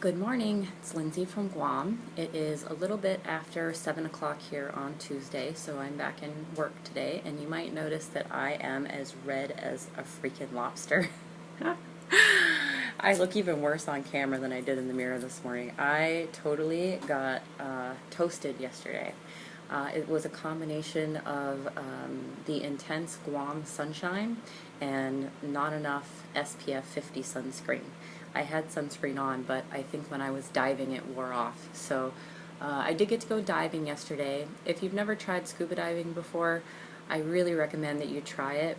Good morning, it's Lindsay from Guam. It is a little bit after 7 o'clock here on Tuesday, so I'm back in work today, and you might notice that I am as red as a freaking lobster. I look even worse on camera than I did in the mirror this morning. I totally got toasted yesterday. It was a combination of the intense Guam sunshine and not enough SPF 50 sunscreen. I had sunscreen on, but I think when I was diving it wore off. So I did get to go diving yesterday. If you've never tried scuba diving before, I really recommend that you try it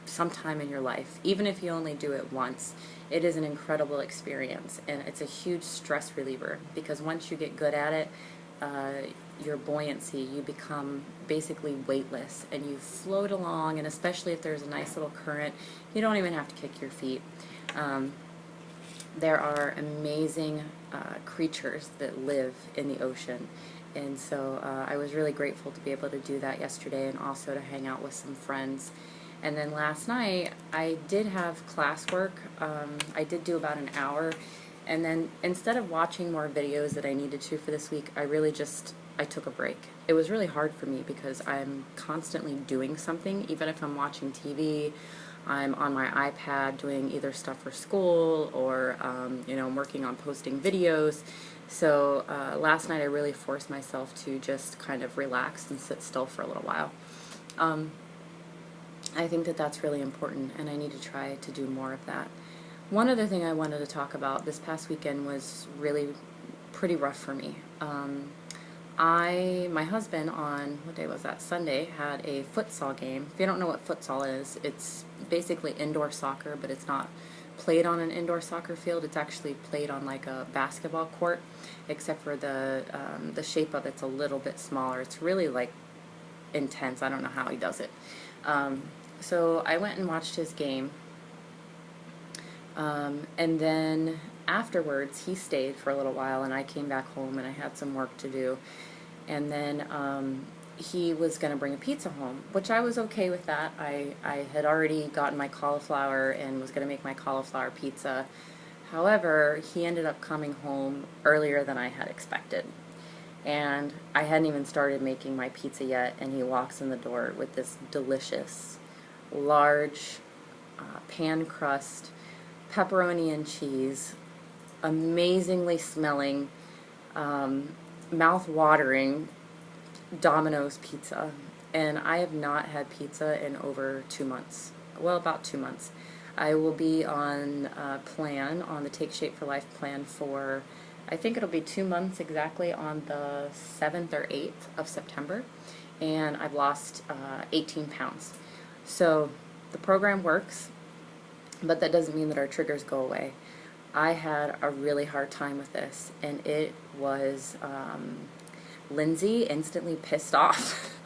sometime in your life. Even if you only do it once, it is an incredible experience, and it's a huge stress reliever because once you get good at it, your buoyancy, you become basically weightless and you float along, and especially if there's a nice little current, you don't even have to kick your feet. There are amazing creatures that live in the ocean, and so I was really grateful to be able to do that yesterday and also to hang out with some friends. And then last night I did have classwork. I did do about an hour, and then instead of watching more videos that I needed to for this week, I took a break. It was really hard for me because I'm constantly doing something. Even if I'm watching TV, I'm on my iPad doing either stuff for school or I'm working on posting videos. So last night I really forced myself to just kind of relax and sit still for a little while. I think that that's really important, and I need to try to do more of that. One other thing I wanted to talk about, this past weekend was really pretty rough for me. My husband on, what day was that, Sunday, had a futsal game. If you don't know what futsal is, it's basically indoor soccer, but it's not played on an indoor soccer field. It's actually played on like a basketball court, except for the shape of it's a little bit smaller. It's really like intense. I don't know how he does it. So I went and watched his game, and then afterwards he stayed for a little while, and I came back home and I had some work to do. And then he was going to bring a pizza home, which I was okay with that. I had already gotten my cauliflower and was going to make my cauliflower pizza. However, he ended up coming home earlier than I had expected. And I hadn't even started making my pizza yet, and he walks in the door with this delicious, large pan crust, pepperoni and cheese, amazingly smelling, mouth-watering Domino's pizza. And I have not had pizza in over 2 months. Well, about 2 months. I will be on the Take Shape for Life plan for, I think it'll be 2 months exactly on the 7th or 8th of September. And I've lost 18 pounds. So the program works, but that doesn't mean that our triggers go away. I had a really hard time with this, and it was Lindsay instantly pissed off.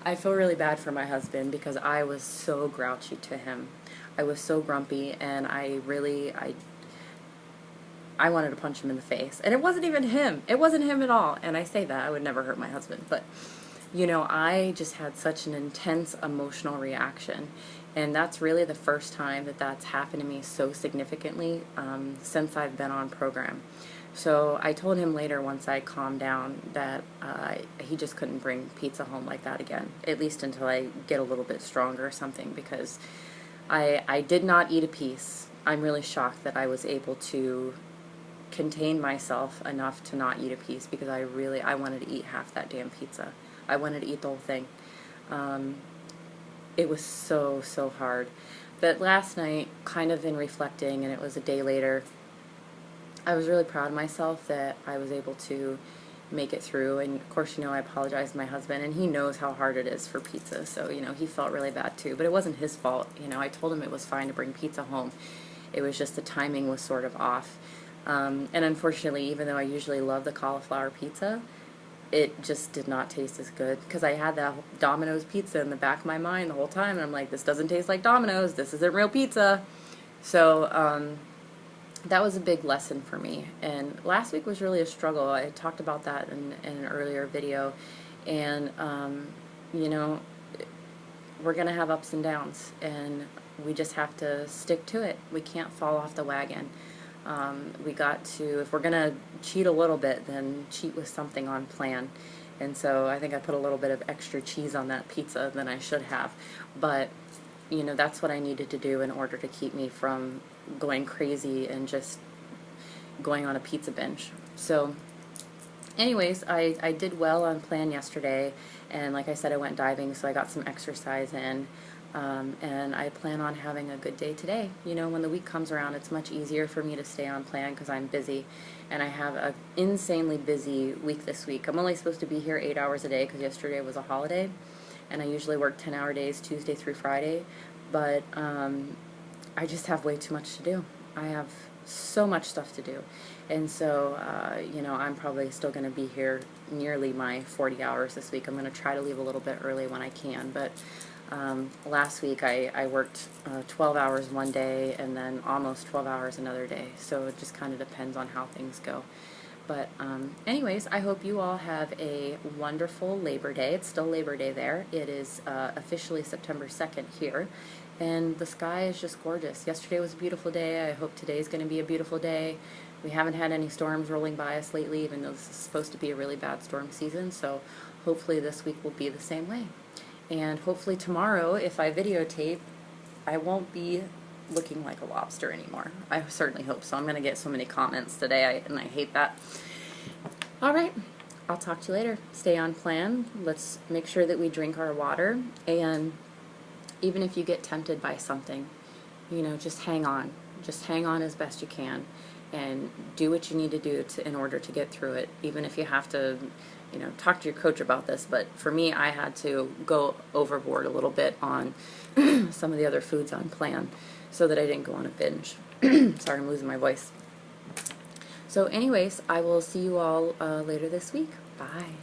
I feel really bad for my husband because I was so grouchy to him. I was so grumpy, and I wanted to punch him in the face. And it wasn't even him. It wasn't him at all. And I say that, I would never hurt my husband. But, I just had such an intense emotional reaction. And that's really the first time that that's happened to me so significantly since I've been on program. So I told him later, once I calmed down, that he just couldn't bring pizza home like that again, at least until I get a little bit stronger or something, because I did not eat a piece. I'm really shocked that I was able to contain myself enough to not eat a piece, because I wanted to eat half that damn pizza. I wanted to eat the whole thing. It was so hard. But last night, kind of in reflecting, and it was a day later, I was really proud of myself that I was able to make it through. And of course, I apologized to my husband, and he knows how hard it is for pizza, so he felt really bad too. But it wasn't his fault. I told him it was fine to bring pizza home. It was just the timing was sort of off. And unfortunately, even though I usually love the cauliflower pizza, it just did not taste as good, because I had that Domino's pizza in the back of my mind the whole time, and I'm like, this doesn't taste like Domino's, this isn't real pizza. So that was a big lesson for me. And last week was really a struggle. I talked about that in an earlier video, and we're going to have ups and downs, and we just have to stick to it. We can't fall off the wagon. We got to, if we're gonna cheat a little bit, then cheat with something on plan. And so I think I put a little bit of extra cheese on that pizza than I should have. But, you know, that's what I needed to do in order to keep me from going crazy and just going on a pizza binge. So anyways, I did well on plan yesterday, and like I said, I went diving, so I got some exercise in. And I plan on having a good day today. You know, when the week comes around, it's much easier for me to stay on plan because I'm busy, and I have an insanely busy week this week. I'm only supposed to be here 8 hours a day because yesterday was a holiday, and I usually work 10-hour days Tuesday through Friday, but I just have way too much to do. I have so much stuff to do, and so you know, I'm probably still going to be here nearly my 40 hours this week. I'm going to try to leave a little bit early when I can, but last week I worked 12 hours one day and then almost 12 hours another day, so it just kind of depends on how things go. But anyways, I hope you all have a wonderful Labor Day. It's still Labor Day there. It is officially September 2nd here, and the sky is just gorgeous. Yesterday was a beautiful day. I hope today's going to be a beautiful day. We haven't had any storms rolling by us lately, even though this is supposed to be a really bad storm season, so hopefully this week will be the same way. And hopefully tomorrow, if I videotape, I won't be looking like a lobster anymore. I certainly hope so. I'm going to get so many comments today, and I hate that. Alright, I'll talk to you later. Stay on plan. Let's make sure that we drink our water, and even if you get tempted by something, you know, just hang on. Just hang on as best you can, and do what you need to do in order to get through it, even if you have to, you know, talk to your coach about this. But for me, I had to go overboard a little bit on some of the other foods on plan so that I didn't go on a binge. Sorry, I'm losing my voice. So anyways, I will see you all later this week. Bye.